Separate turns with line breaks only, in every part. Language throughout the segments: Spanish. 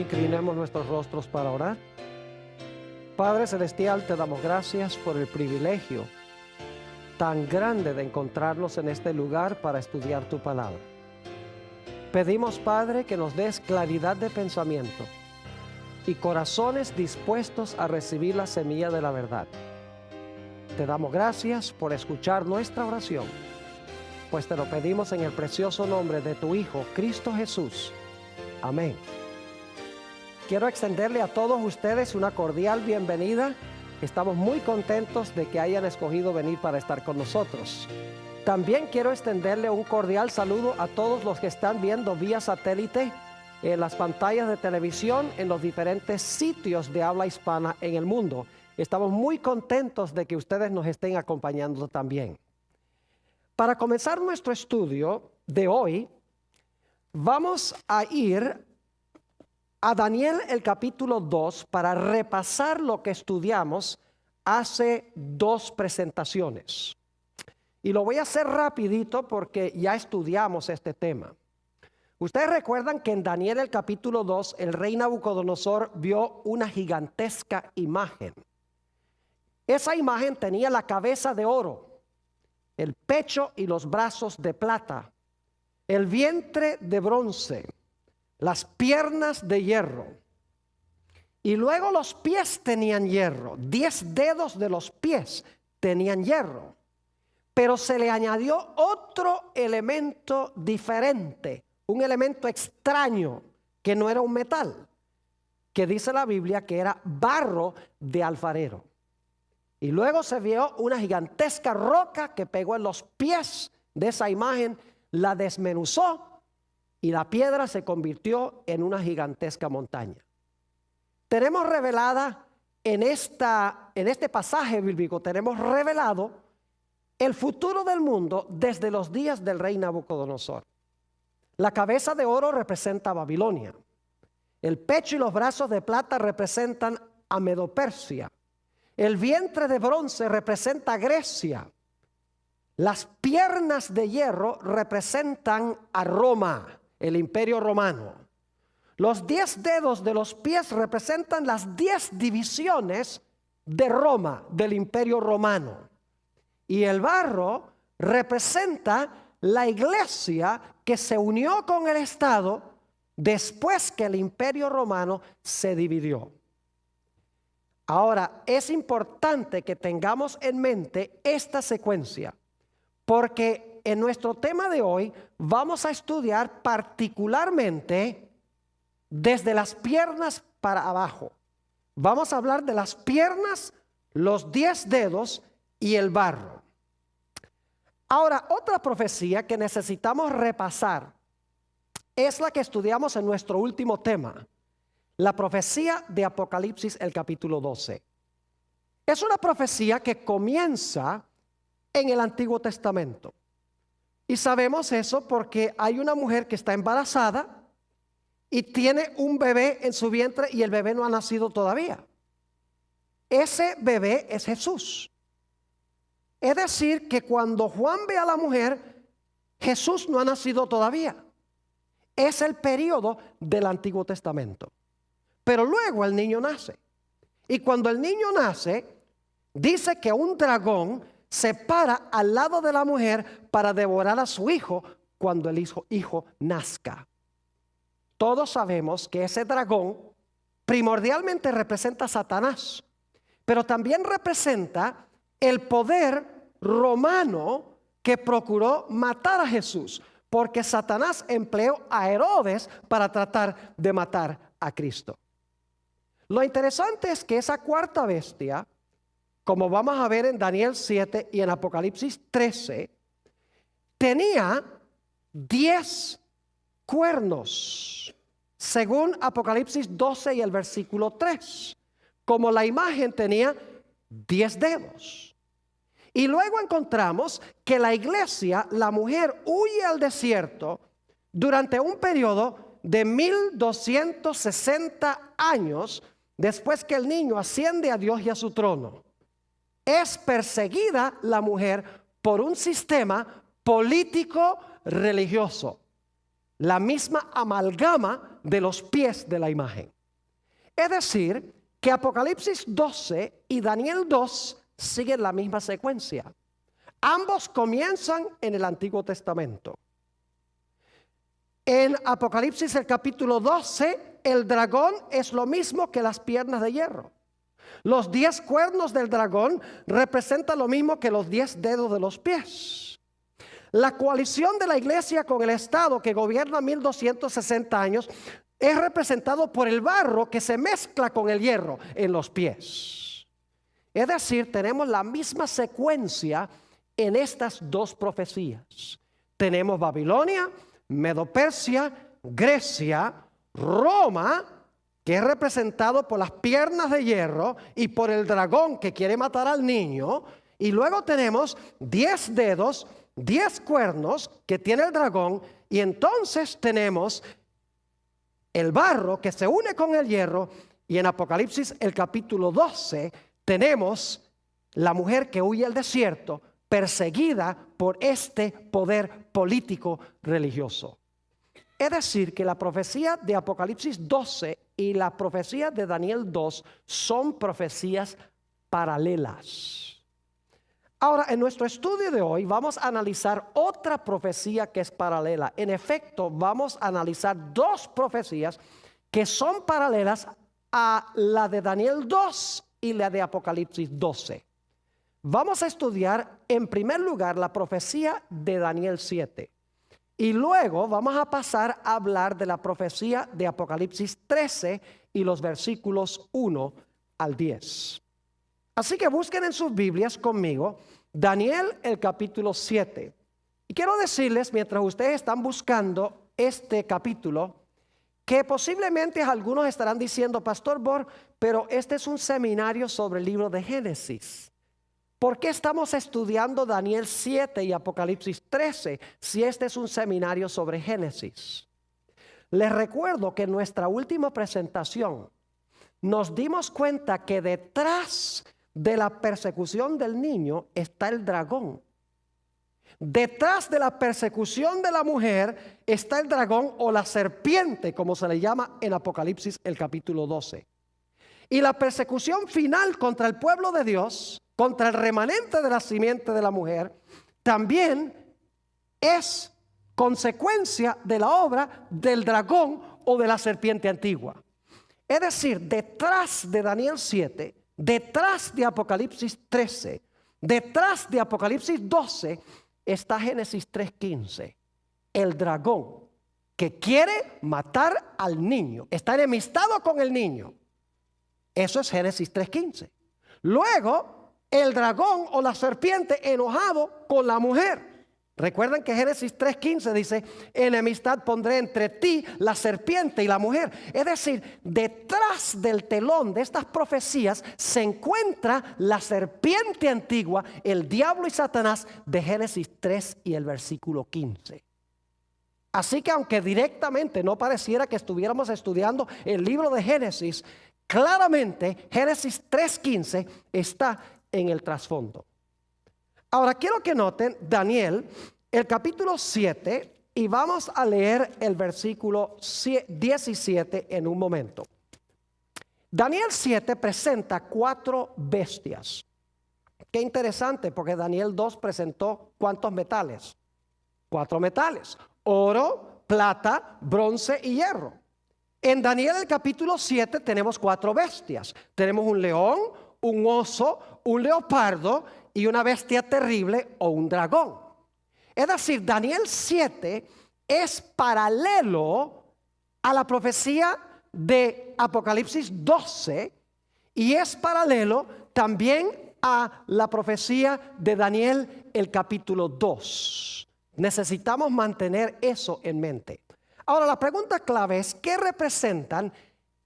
Inclinemos nuestros rostros para orar. Padre Celestial, te damos gracias por el privilegio tan grande de encontrarnos en este lugar para estudiar tu palabra. Pedimos, Padre, que nos des claridad de pensamiento y corazones dispuestos a recibir la semilla de la verdad. Te damos gracias por escuchar nuestra oración, pues te lo pedimos en el precioso nombre de tu Hijo, Cristo Jesús. Amén. Quiero extenderle a todos ustedes una cordial bienvenida. Estamos muy contentos de que hayan escogido venir para estar con nosotros. También quiero extenderle un cordial saludo a todos los que están viendo vía satélite en las pantallas de televisión en los diferentes sitios de habla hispana en el mundo. Estamos muy contentos de que ustedes nos estén acompañando también. Para comenzar nuestro estudio de hoy, vamos a ir a Daniel el capítulo 2 para repasar lo que estudiamos hace 2 presentaciones. Y lo voy a hacer rapidito porque ya estudiamos este tema. Ustedes recuerdan que en Daniel el capítulo 2 el rey Nabucodonosor vio una gigantesca imagen. Esa imagen tenía la cabeza de oro, el pecho y los brazos de plata, el vientre de bronce, las piernas de hierro, y luego los pies tenían hierro. 10 dedos de los pies tenían hierro, pero se le añadió otro elemento diferente, un elemento extraño que no era un metal, que dice la Biblia que era barro de alfarero. Y luego se vio una gigantesca roca que pegó en los pies de esa imagen, la desmenuzó, y la piedra se convirtió en una gigantesca montaña. Tenemos revelada en este pasaje bíblico, tenemos revelado el futuro del mundo desde los días del rey Nabucodonosor. La cabeza de oro representa a Babilonia. El pecho y los brazos de plata representan a Medo-Persia. El vientre de bronce representa a Grecia. Las piernas de hierro representan a Roma, el imperio romano. Los 10 dedos de los pies representan las 10 divisiones de Roma, del imperio romano. Y el barro representa la iglesia que se unió con el Estado después que el imperio romano se dividió. Ahora, es importante que tengamos en mente esta secuencia, porque en nuestro tema de hoy vamos a estudiar particularmente desde las piernas para abajo. Vamos a hablar de las piernas, los 10 dedos y el barro. Ahora, otra profecía que necesitamos repasar es la que estudiamos en nuestro último tema, la profecía de Apocalipsis, el capítulo 12. Es una profecía que comienza en el Antiguo Testamento. Y sabemos eso porque hay una mujer que está embarazada y tiene un bebé en su vientre y el bebé no ha nacido todavía. Ese bebé es Jesús. Es decir, que cuando Juan ve a la mujer, Jesús no ha nacido todavía. Es el periodo del Antiguo Testamento. Pero luego el niño nace. Y cuando el niño nace, dice que un dragón se para al lado de la mujer para devorar a su hijo cuando el hijo nazca. Todos sabemos que ese dragón primordialmente representa a Satanás, pero también representa el poder romano que procuró matar a Jesús, porque Satanás empleó a Herodes para tratar de matar a Cristo. Lo interesante es que esa cuarta bestia, como vamos a ver en Daniel 7 y en Apocalipsis 13, tenía 10 cuernos, según Apocalipsis 12 y el versículo 3, como la imagen tenía 10 dedos. Y luego encontramos que la iglesia, la mujer, huye al desierto durante un periodo de 1260 años después que el niño asciende a Dios y a su trono. Es perseguida la mujer por un sistema político religioso, la misma amalgama de los pies de la imagen. Es decir, que Apocalipsis 12 y Daniel 2 siguen la misma secuencia. Ambos comienzan en el Antiguo Testamento. En Apocalipsis el capítulo 12, el dragón es lo mismo que las piernas de hierro. Los 10 cuernos del dragón representan lo mismo que los 10 dedos de los pies. La coalición de la iglesia con el Estado que gobierna 1260 años es representado por el barro que se mezcla con el hierro en los pies. Es decir, tenemos la misma secuencia en estas dos profecías. Tenemos Babilonia, Medo-Persia, Grecia, Roma, que es representado por las piernas de hierro y por el dragón que quiere matar al niño. Y luego tenemos 10 dedos, 10 cuernos que tiene el dragón. Y entonces tenemos el barro que se une con el hierro. Y en Apocalipsis el capítulo 12 tenemos la mujer que huye al desierto, perseguida por este poder político religioso. Es decir, que la profecía de Apocalipsis 12 y la profecía de Daniel 2 son profecías paralelas. Ahora, en nuestro estudio de hoy vamos a analizar otra profecía que es paralela. En efecto, vamos a analizar dos profecías que son paralelas a la de Daniel 2 y la de Apocalipsis 12. Vamos a estudiar en primer lugar la profecía de Daniel 7. Y luego vamos a pasar a hablar de la profecía de Apocalipsis 13 y los versículos 1 al 10. Así que busquen en sus Biblias conmigo Daniel el capítulo 7. Y quiero decirles, mientras ustedes están buscando este capítulo, que posiblemente algunos estarán diciendo, Pastor Bor, pero este es un seminario sobre el libro de Génesis. ¿Por qué estamos estudiando Daniel 7 y Apocalipsis 13 si este es un seminario sobre Génesis? Les recuerdo que en nuestra última presentación nos dimos cuenta que detrás de la persecución del niño está el dragón. Detrás de la persecución de la mujer está el dragón o la serpiente, como se le llama en Apocalipsis el capítulo 12. Y la persecución final contra el pueblo de Dios, contra el remanente de la simiente de la mujer, también es consecuencia de la obra del dragón o de la serpiente antigua. Es decir, detrás de Daniel 7, detrás de Apocalipsis 13, detrás de Apocalipsis 12, está Génesis 3:15. El dragón que quiere matar al niño, está enemistado con el niño. Eso es Génesis 3:15. Luego, el dragón o la serpiente enojado con la mujer. Recuerden que Génesis 3:15 dice, enemistad pondré entre ti, la serpiente y la mujer. Es decir, detrás del telón de estas profecías se encuentra la serpiente antigua, el diablo y Satanás de Génesis 3 y el versículo 15. Así que aunque directamente no pareciera que estuviéramos estudiando el libro de Génesis, claramente Génesis 3:15 está en el trasfondo. Ahora quiero que noten Daniel, el capítulo 7, y vamos a leer el versículo 17 en un momento. Daniel 7 presenta 4 bestias. Qué interesante, porque Daniel 2 presentó ¿cuántos metales? 4 metales: oro, plata, bronce y hierro. En Daniel el capítulo 7 tenemos 4 bestias. Tenemos un león, un oso, un leopardo y una bestia terrible o un dragón. Es decir, Daniel 7 es paralelo a la profecía de Apocalipsis 12 y es paralelo también a la profecía de Daniel el capítulo 2. Necesitamos mantener eso en mente. Ahora, la pregunta clave es, ¿qué representan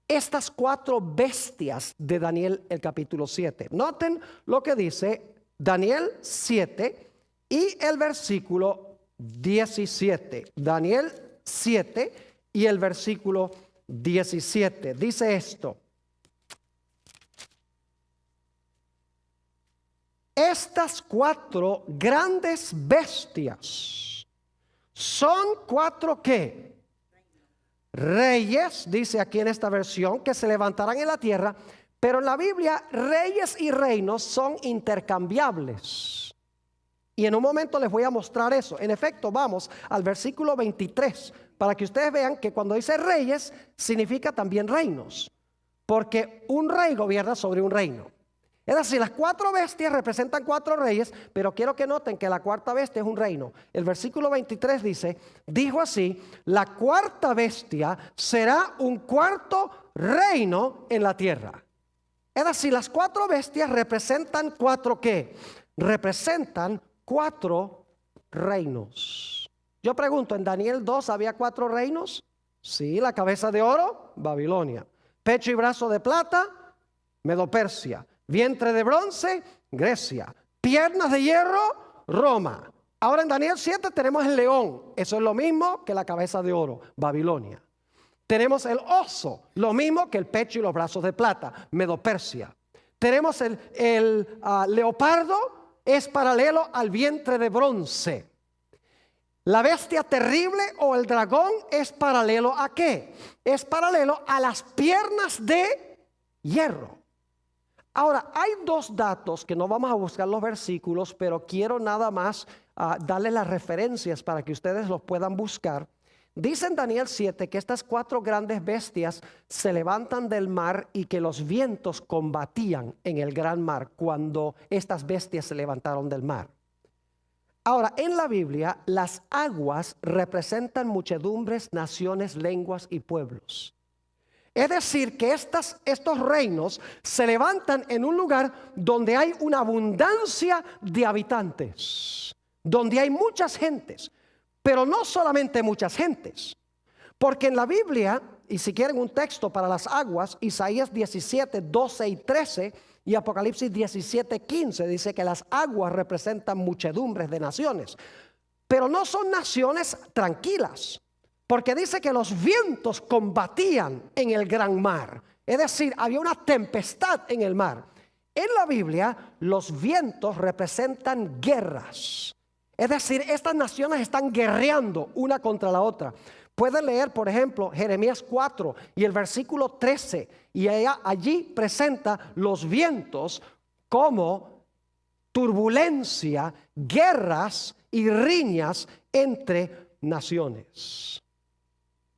estas 4 bestias de Daniel el capítulo 7? Noten lo que dice Daniel 7 y el versículo 17. Daniel 7 y el versículo 17. Dice esto: estas 4 grandes bestias son 4 ¿qué? reyes, dice aquí en esta versión, que se levantarán en la tierra, pero en la Biblia reyes y reinos son intercambiables. Y en un momento les voy a mostrar eso. En efecto, vamos al versículo 23, para que ustedes vean que cuando dice reyes, significa también reinos, porque un rey gobierna sobre un reino. Es decir, las 4 bestias representan 4 reyes, pero quiero que noten que la cuarta bestia es un reino. El versículo 23 dice, dijo así, la cuarta bestia será un cuarto reino en la tierra. Es decir, las 4 bestias representan 4 ¿qué? Representan 4 reinos. Yo pregunto, ¿en Daniel 2 había 4 reinos? Sí, la cabeza de oro, Babilonia. Pecho y brazo de plata, Medo-Persia. Vientre de bronce, Grecia. Piernas de hierro, Roma. Ahora en Daniel 7 tenemos el león. Eso es lo mismo que la cabeza de oro, Babilonia. Tenemos el oso, lo mismo que el pecho y los brazos de plata, Medo-Persia. Tenemos el leopardo, es paralelo al vientre de bronce. La bestia terrible o el dragón es paralelo ¿a qué? Es paralelo a las piernas de hierro. Ahora, hay 2 datos que no vamos a buscar los versículos, pero quiero nada más darles las referencias para que ustedes los puedan buscar. Dice en Daniel 7 que estas 4 grandes bestias se levantan del mar y que los vientos combatían en el gran mar cuando estas bestias se levantaron del mar. Ahora, en la Biblia, las aguas representan muchedumbres, naciones, lenguas y pueblos. Es decir, que estos reinos se levantan en un lugar donde hay una abundancia de habitantes, donde hay muchas gentes, pero no solamente muchas gentes, porque en la Biblia, y si quieren un texto para las aguas, Isaías 17, 12 y 13 y Apocalipsis 17, 15 dice que las aguas representan muchedumbres de naciones, pero no son naciones tranquilas. Porque dice que los vientos combatían en el gran mar. Es decir, había una tempestad en el mar. En la Biblia, los vientos representan guerras. Es decir, estas naciones están guerreando una contra la otra. Pueden leer, por ejemplo, Jeremías 4 y el versículo 13. Y allí presenta los vientos como turbulencia, guerras y riñas entre naciones.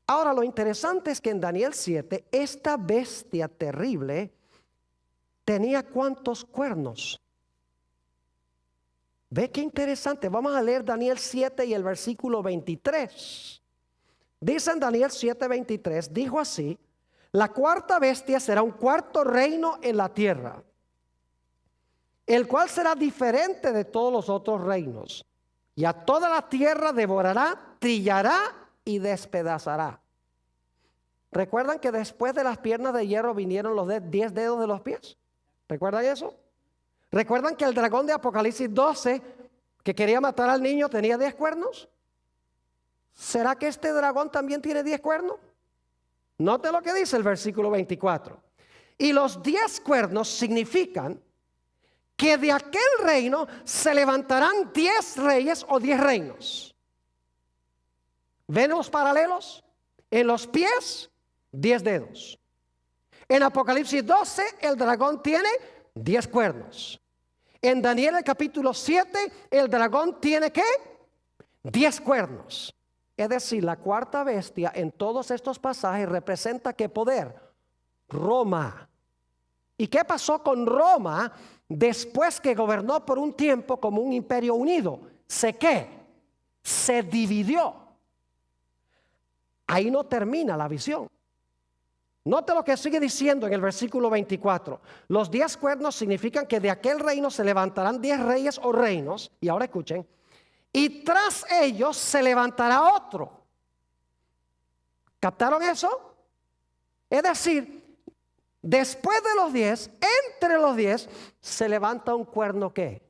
Ahora lo interesante es que en Daniel 7, esta bestia terrible tenía ¿cuántos cuernos? Ve qué interesante. Vamos a leer Daniel 7 y el versículo 23. Dice en Daniel 7, 23, dijo así, la cuarta bestia será un cuarto reino en la tierra, el cual será diferente de todos los otros reinos, y a toda la tierra devorará, trillará y despedazará. ¿Recuerdan que después de las piernas de hierro vinieron los 10 dedos de los pies? ¿Recuerdan eso? ¿Recuerdan que el dragón de Apocalipsis 12 que quería matar al niño tenía 10 cuernos? ¿Será que este dragón también tiene 10 cuernos? Note lo que dice el versículo 24. Y los 10 cuernos significan que de aquel reino se levantarán 10 reyes o 10 reinos. ¿Ven los paralelos? En los pies, 10 dedos. En Apocalipsis 12, el dragón tiene 10 cuernos. En Daniel el capítulo 7, el dragón tiene ¿qué? 10 cuernos. Es decir, la cuarta bestia en todos estos pasajes representa ¿qué poder? Roma. ¿Y qué pasó con Roma después que gobernó por un tiempo como un imperio unido? Se dividió. Ahí no termina la visión. Note lo que sigue diciendo en el versículo 24. Los 10 cuernos significan que de aquel reino se levantarán 10 reyes o reinos. Y ahora escuchen. Y tras ellos se levantará otro. ¿Captaron eso? Es decir, después de los 10, entre los 10, se levanta un cuerno ¿qué?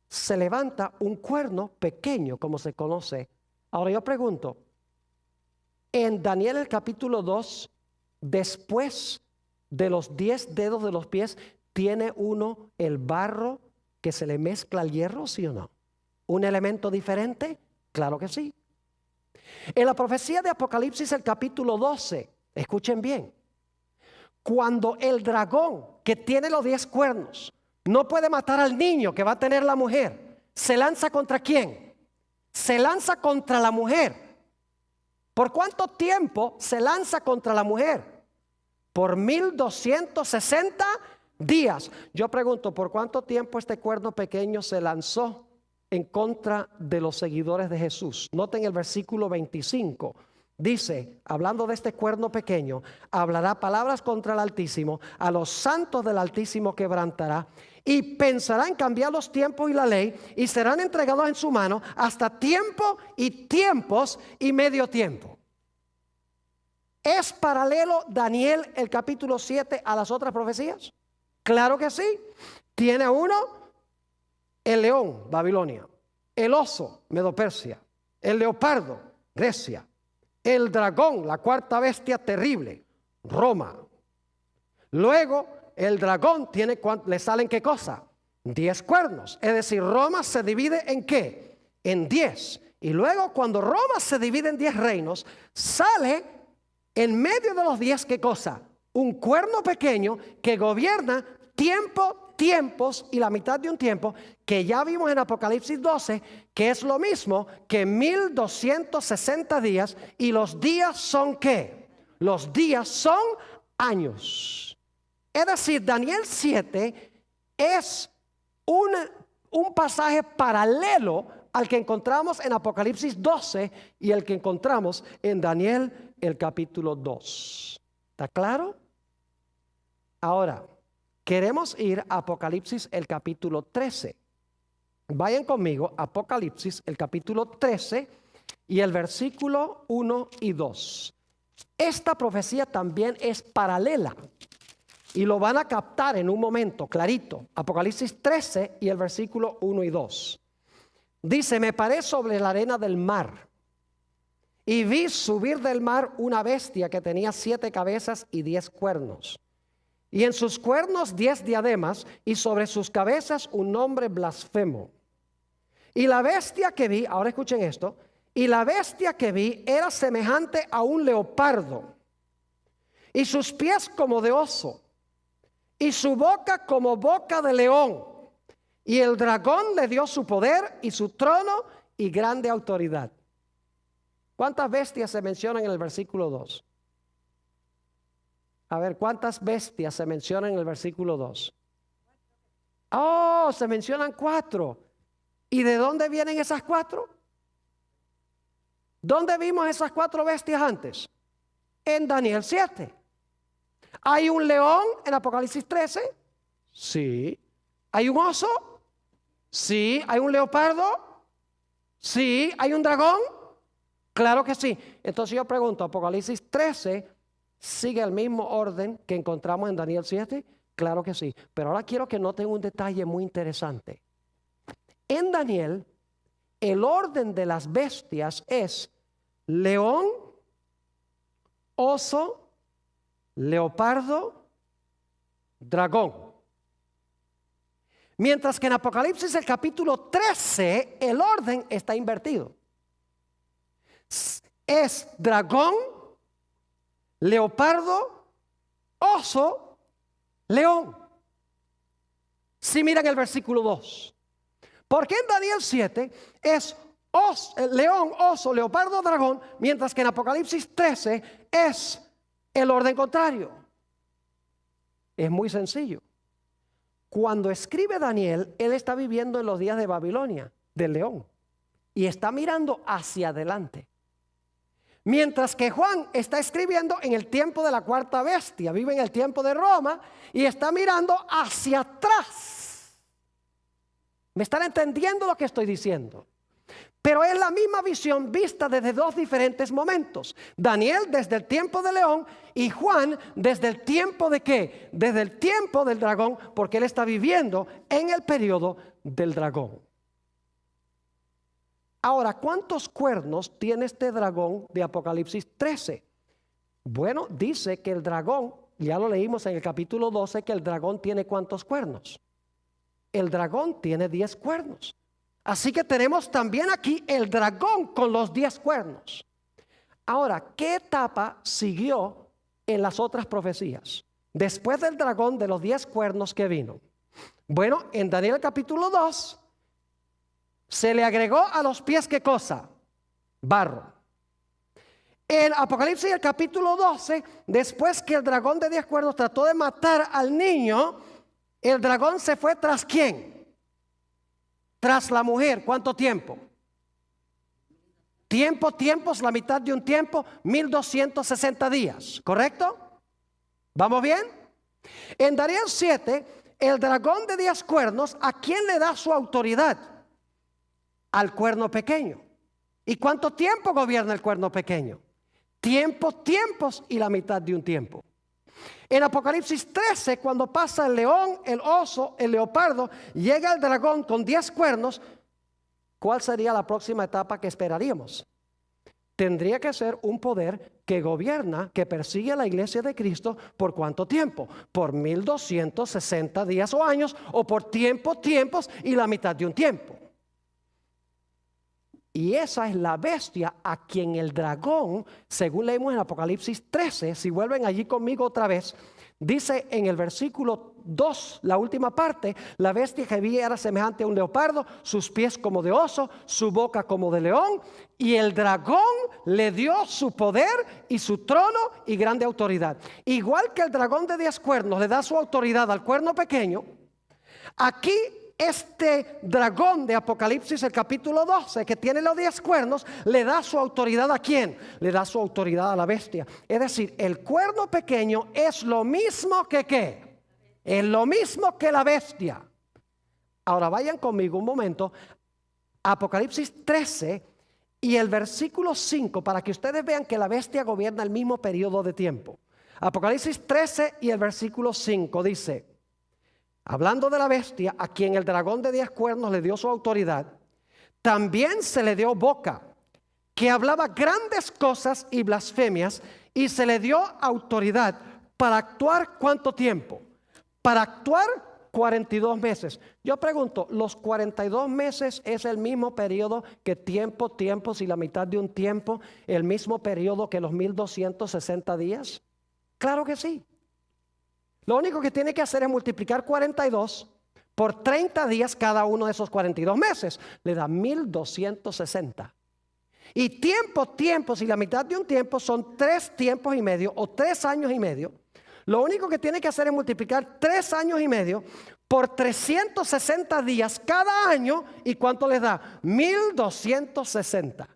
Se levanta un cuerno pequeño, como se conoce. Ahora yo pregunto, en Daniel el capítulo 2, después de los 10 dedos de los pies, ¿tiene uno el barro que se le mezcla al hierro, sí o no? ¿Un elemento diferente? Claro que sí. En la profecía de Apocalipsis, el capítulo 12, escuchen bien, cuando el dragón que tiene los 10 cuernos no puede matar al niño que va a tener la mujer, ¿se lanza contra quién? Se lanza contra la mujer. ¿Por cuánto tiempo se lanza contra la mujer? Por 1260 días. Yo pregunto, ¿por cuánto tiempo este cuerno pequeño se lanzó en contra de los seguidores de Jesús? Noten el versículo 25. Dice, hablando de este cuerno pequeño, hablará palabras contra el Altísimo, a los santos del Altísimo quebrantará, y pensará en cambiar los tiempos y la ley, y serán entregados en su mano hasta tiempo y tiempos y medio tiempo. ¿Es paralelo Daniel el capítulo 7 a las otras profecías? Claro que sí. Tiene uno el león, Babilonia, el oso, Medo-Persia, el leopardo, Grecia, el dragón, la cuarta bestia terrible, Roma. Luego el dragón tiene, ¿le salen qué cosa? 10 cuernos. Es decir, Roma se divide en ¿qué? En 10. Y luego cuando Roma se divide en 10 reinos, sale en medio de los 10 ¿qué cosa? Un cuerno pequeño que gobierna tiempos y la mitad de un tiempo, que ya vimos en Apocalipsis 12, que es lo mismo que 1260 días, y los días son ¿qué? Los días son años. Es decir, Daniel 7 es un pasaje paralelo al que encontramos en Apocalipsis 12 y el que encontramos en Daniel el capítulo 2. ¿Está claro? Ahora, queremos ir a Apocalipsis el capítulo 13. Vayan conmigo a Apocalipsis el capítulo 13 y el versículo 1 y 2. Esta profecía también es paralela y lo van a captar en un momento clarito. Apocalipsis 13 y el versículo 1 y 2. Dice, me paré sobre la arena del mar y vi subir del mar una bestia que tenía 7 cabezas y 10 cuernos. Y en sus cuernos 10 diademas y sobre sus cabezas un nombre blasfemo. Y la bestia que vi, ahora escuchen esto, y la bestia que vi era semejante a un leopardo, y sus pies como de oso, y su boca como boca de león. Y el dragón le dio su poder y su trono y grande autoridad. ¿Cuántas bestias se mencionan en el versículo 2? A ver, ¿cuántas bestias se mencionan en el versículo 2? Oh, se mencionan 4. ¿Y de dónde vienen esas 4? ¿Dónde vimos esas 4 bestias antes? En Daniel 7. ¿Hay un león en Apocalipsis 13? Sí. ¿Hay un oso? Sí. ¿Hay un leopardo? Sí. ¿Hay un dragón? Claro que sí. Entonces yo pregunto, Apocalipsis 13 ¿sigue el mismo orden que encontramos en Daniel 7? Claro que sí. Pero ahora quiero que noten un detalle muy interesante. En Daniel, el orden de las bestias es león, oso, leopardo, dragón. Mientras que en Apocalipsis el capítulo 13, el orden está invertido. Es dragón, leopardo, oso, león. Si miran el versículo 2. Porque en Daniel 7 es león, oso, leopardo, dragón, mientras que en Apocalipsis 13 es el orden contrario. Es muy sencillo. Cuando escribe Daniel, él está viviendo en los días de Babilonia, del león, y está mirando hacia adelante. Mientras que Juan está escribiendo en el tiempo de la cuarta bestia, vive en el tiempo de Roma y está mirando hacia atrás. ¿Me están entendiendo lo que estoy diciendo? Pero es la misma visión vista desde 2 diferentes momentos. Daniel desde el tiempo del león y Juan desde el tiempo de ¿qué? Desde el tiempo del dragón, porque él está viviendo en el periodo del dragón. Ahora, ¿cuántos cuernos tiene este dragón de Apocalipsis 13? Bueno, dice que el dragón, ya lo leímos en el capítulo 12, que el dragón tiene ¿cuántos cuernos? El dragón tiene 10 cuernos. Así que tenemos también aquí el dragón con los 10 cuernos. Ahora, ¿qué etapa siguió en las otras profecías? Después del dragón de los 10 cuernos que vino. Bueno, en Daniel capítulo 2 se le agregó a los pies, ¿qué cosa? Barro. En Apocalipsis el capítulo 12, después que el dragón de 10 cuernos trató de matar al niño, el dragón se fue tras ¿quién? Tras la mujer. ¿Cuánto tiempo? Tiempos, la mitad de un tiempo, 1260 días, ¿correcto? ¿Vamos bien? En Daniel 7, el dragón de 10 cuernos, ¿a quién le da su autoridad? Al cuerno pequeño. ¿Y cuánto tiempo gobierna el cuerno pequeño? Tiempos y la mitad de un tiempo. En Apocalipsis 13, cuando pasa el león, el oso, el leopardo, llega el dragón con 10 cuernos, ¿cuál sería la próxima etapa que esperaríamos? Tendría que ser un poder que gobierna, que persigue a la iglesia de Cristo. ¿Por cuánto tiempo? Por 1260 días o años, o por tiempos y la mitad de un tiempo. Y esa es la bestia a quien el dragón, según leemos en Apocalipsis 13, si vuelven allí conmigo otra vez, dice en el versículo 2, la última parte, la bestia que vi era semejante a un leopardo, sus pies como de oso, su boca como de león, y el dragón le dio su poder y su trono y grande autoridad. Igual que el dragón de 10 cuernos le da su autoridad al cuerno pequeño, aquí este dragón de Apocalipsis, el capítulo 12, que tiene los 10 cuernos, le da su autoridad ¿a quién? Le da su autoridad a la bestia. Es decir, el cuerno pequeño es lo mismo que ¿qué? Es lo mismo que la bestia. Ahora vayan conmigo un momento, Apocalipsis 13 y el versículo 5, para que ustedes vean que la bestia gobierna el mismo periodo de tiempo. Apocalipsis 13 y el versículo 5 dice: hablando de la bestia, a quien el dragón de 10 cuernos le dio su autoridad, también se le dio boca, que hablaba grandes cosas y blasfemias, y se le dio autoridad para actuar ¿cuánto tiempo? Para actuar 42 meses. Yo pregunto, ¿los 42 meses es el mismo periodo que tiempos y la mitad de un tiempo? ¿El mismo periodo que los 1260 días? Claro que sí. Lo único que tiene que hacer es multiplicar 42 por 30 días cada uno de esos 42 meses. Le da 1260. Y tiempos y la mitad de un tiempo son 3 tiempos y medio o 3 años y medio. Lo único que tiene que hacer es multiplicar 3 años y medio por 360 días cada año. ¿Y cuánto les da? 1260.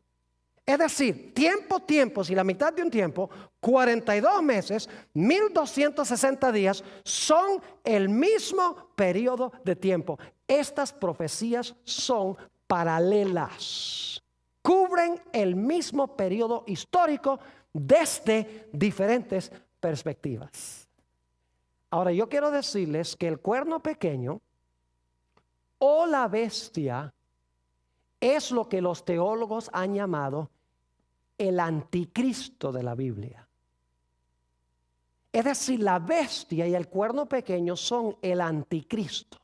Es decir, tiempos y la mitad de un tiempo, 42 meses, 1260 días, son el mismo periodo de tiempo. Estas profecías son paralelas. Cubren el mismo periodo histórico desde diferentes perspectivas. Ahora, yo quiero decirles que el cuerno pequeño o la bestia es lo que los teólogos han llamado el anticristo de la Biblia. Es decir, la bestia y el cuerno pequeño son el anticristo.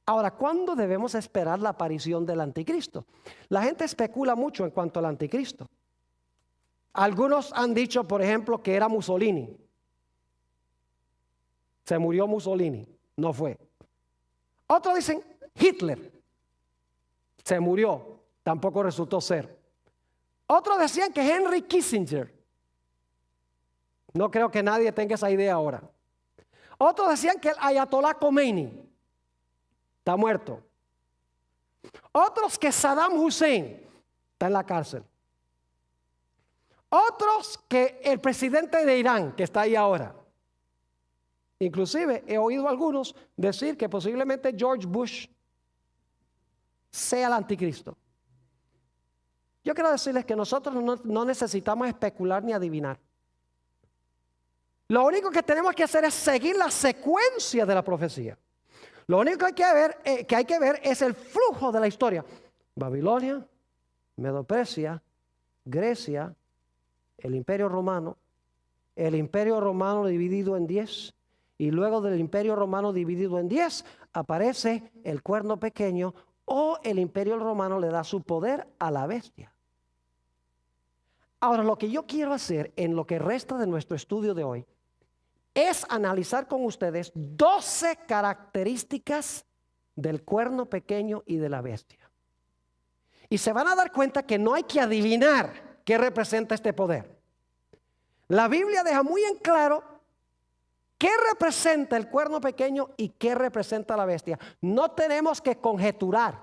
Ahora, ¿cuándo debemos esperar la aparición del anticristo? La gente especula mucho en cuanto al anticristo. Algunos han dicho, por ejemplo, que era Mussolini. Se murió Mussolini, no fue. Otros dicen Hitler. Se murió, tampoco resultó ser. Otros decían que Henry Kissinger. No creo que nadie tenga esa idea ahora. Otros decían que el Ayatollah Khomeini está muerto. Otros que Saddam Hussein está en la cárcel. Otros que el presidente de Irán, que está ahí ahora. Inclusive he oído a algunos decir que posiblemente George Bush sea el anticristo. Yo quiero decirles que nosotros no necesitamos especular ni adivinar. Lo único que tenemos que hacer es seguir la secuencia de la profecía. Lo único que hay que ver es el flujo de la historia. Babilonia, Medo-Persia, Grecia, el Imperio Romano dividido en 10, Y luego del imperio romano dividido en 10, aparece el cuerno pequeño, o el imperio romano le da su poder a la bestia. Ahora, lo que yo quiero hacer en lo que resta de nuestro estudio de hoy es analizar con ustedes 12 características del cuerno pequeño y de la bestia. Y se van a dar cuenta que no hay que adivinar qué representa este poder. La Biblia deja muy en claro qué representa el cuerno pequeño y qué representa la bestia. No tenemos que conjeturar.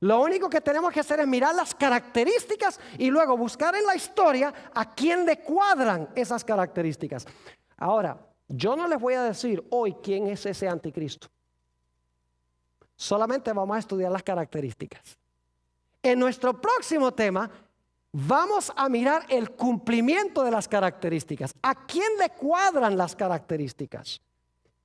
Lo único que tenemos que hacer es mirar las características y luego buscar en la historia a quién le cuadran esas características. Ahora, yo no les voy a decir hoy quién es ese anticristo. Solamente vamos a estudiar las características. En nuestro próximo tema vamos a mirar el cumplimiento de las características. ¿A quién le cuadran las características?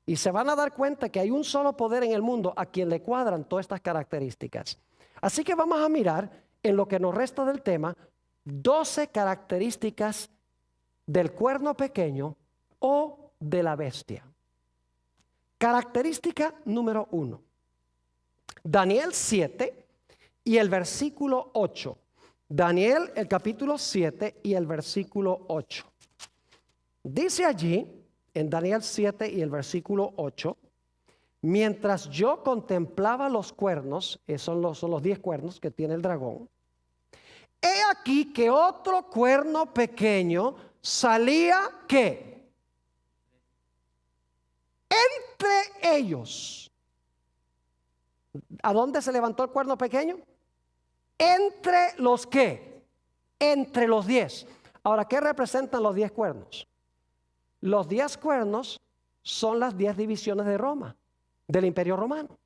Y se van a dar cuenta que hay un solo poder en el mundo a quien le cuadran todas estas características. Así que vamos a mirar en lo que nos resta del tema 12 características del cuerno pequeño o de la bestia. Característica número 1. Daniel 7 y el versículo 8. Daniel, el capítulo 7 y el versículo 8. Dice allí, en Daniel 7 y el versículo 8, mientras yo contemplaba los cuernos, son los 10 cuernos que tiene el dragón, he aquí que otro cuerno pequeño salía, ¿qué? Entre ellos. ¿A dónde se levantó el cuerno pequeño? Entre los ¿qué? Entre los 10. Ahora, ¿qué representan los 10 cuernos? Los 10 cuernos son las 10 divisiones de Roma, del Imperio Romano.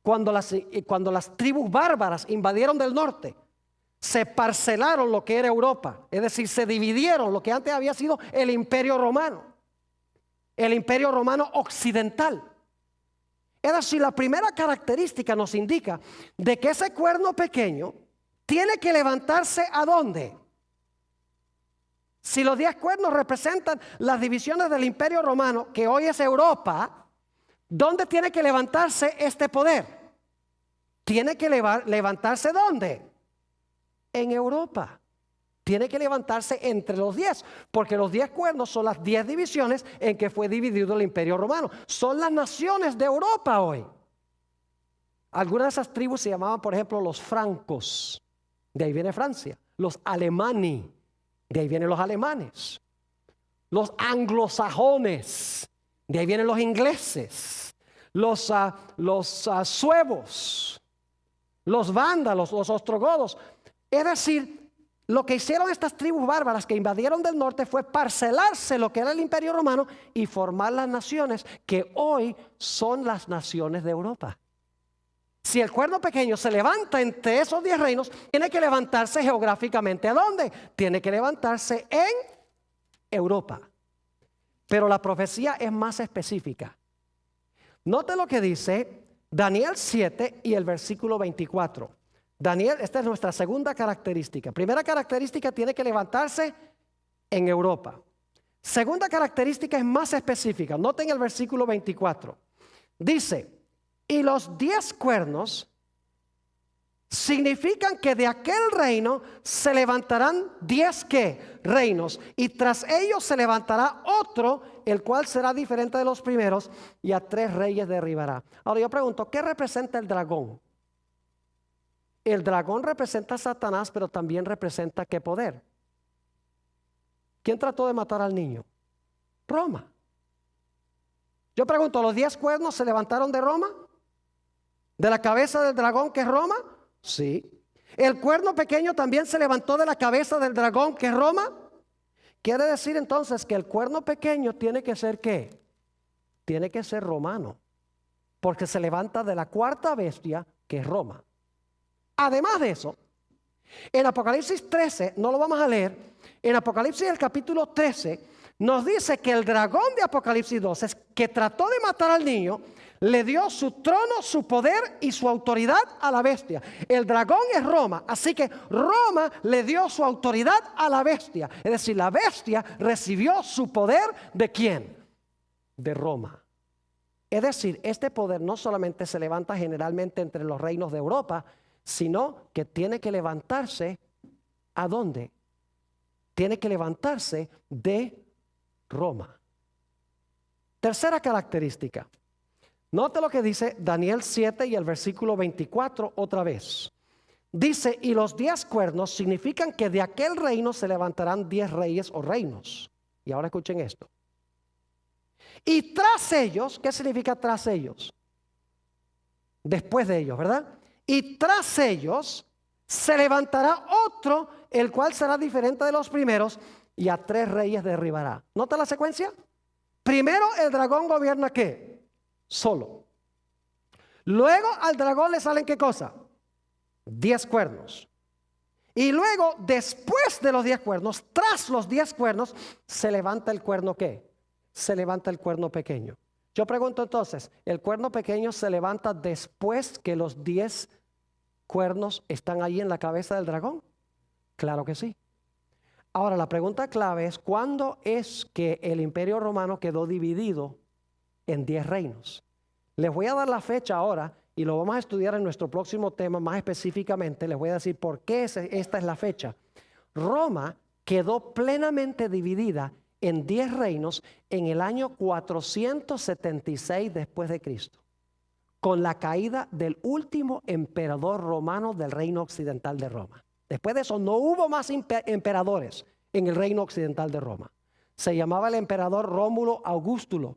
Cuando las tribus bárbaras invadieron del norte, se parcelaron lo que era Europa, es decir, se dividieron lo que antes había sido el Imperio Romano, el Imperio Romano occidental. Es decir, la primera característica nos indica de que ese cuerno pequeño tiene que levantarse ¿a dónde? Si los 10 cuernos representan las divisiones del Imperio Romano, que hoy es Europa, ¿dónde tiene que levantarse este poder? Tiene que levantarse ¿dónde? En Europa. Tiene que levantarse entre los 10, porque los 10 cuernos son las 10 divisiones en que fue dividido el Imperio Romano. Son las naciones de Europa hoy. Algunas de esas tribus se llamaban, por ejemplo, los francos. De ahí viene Francia. Los alemanes. De ahí vienen los alemanes. Los anglosajones. De ahí vienen los ingleses. Los suevos. Los vándalos, los ostrogodos. Es decir, lo que hicieron estas tribus bárbaras que invadieron del norte fue parcelarse lo que era el Imperio Romano y formar las naciones que hoy son las naciones de Europa. Si el cuerno pequeño se levanta entre esos 10 reinos, tiene que levantarse geográficamente. ¿A dónde? Tiene que levantarse en Europa. Pero la profecía es más específica. Note lo que dice Daniel 7 y el versículo 24. Daniel, esta es nuestra segunda característica. Primera característica, tiene que levantarse en Europa. Segunda característica es más específica. Noten el versículo 24. Dice, y los 10 cuernos significan que de aquel reino se levantarán 10 ¿qué? Reinos, y tras ellos se levantará otro, el cual será diferente de los primeros, y a 3 reyes derribará. Ahora yo pregunto, ¿qué representa el dragón? El dragón representa a Satanás, pero también representa ¿qué poder? ¿Quién trató de matar al niño? Roma. Yo pregunto, ¿los 10 cuernos se levantaron de Roma? ¿De la cabeza del dragón que es Roma? Sí. ¿El cuerno pequeño también se levantó de la cabeza del dragón que es Roma? Quiere decir entonces que el cuerno pequeño tiene que ser ¿qué? Tiene que ser romano, porque se levanta de la cuarta bestia que es Roma. Además de eso, en Apocalipsis 13, no lo vamos a leer, en Apocalipsis el capítulo 13, nos dice que el dragón de Apocalipsis 12, que trató de matar al niño, le dio su trono, su poder y su autoridad a la bestia. El dragón es Roma, así que Roma le dio su autoridad a la bestia. Es decir, la bestia recibió su poder ¿de quién? de Roma. Es decir, este poder no solamente se levanta generalmente entre los reinos de Europa, sino que tiene que levantarse, ¿a dónde? Tiene que levantarse de Roma. Tercera característica. Note lo que dice Daniel 7 y el versículo 24 otra vez. Dice, y los 10 cuernos significan que de aquel reino se levantarán 10 reyes o reinos. Y ahora escuchen esto. Y tras ellos, ¿qué significa tras ellos? Después de ellos, ¿verdad? Y tras ellos se levantará otro, el cual será diferente de los primeros, y a 3 reyes derribará. ¿Nota la secuencia? Primero el dragón gobierna ¿qué? Solo. Luego al dragón le salen ¿qué cosa? 10 cuernos. Y luego, después de los 10 cuernos, tras los 10 cuernos, se levanta el cuerno ¿qué? Se levanta el cuerno pequeño. Yo pregunto entonces, ¿el cuerno pequeño se levanta después que los 10 cuernos están ahí en la cabeza del dragón? Claro que sí. Ahora la pregunta clave es, ¿cuándo es que el Imperio Romano quedó dividido en 10 reinos? Les voy a dar la fecha ahora y lo vamos a estudiar en nuestro próximo tema más específicamente. Les voy a decir por qué esta es la fecha. Roma quedó plenamente dividida en 10 reinos en el año 476 después de Cristo, con la caída del último emperador romano del reino occidental de Roma. Después de eso no hubo más emperadores en el reino occidental de Roma. Se llamaba el emperador Rómulo Augustulo.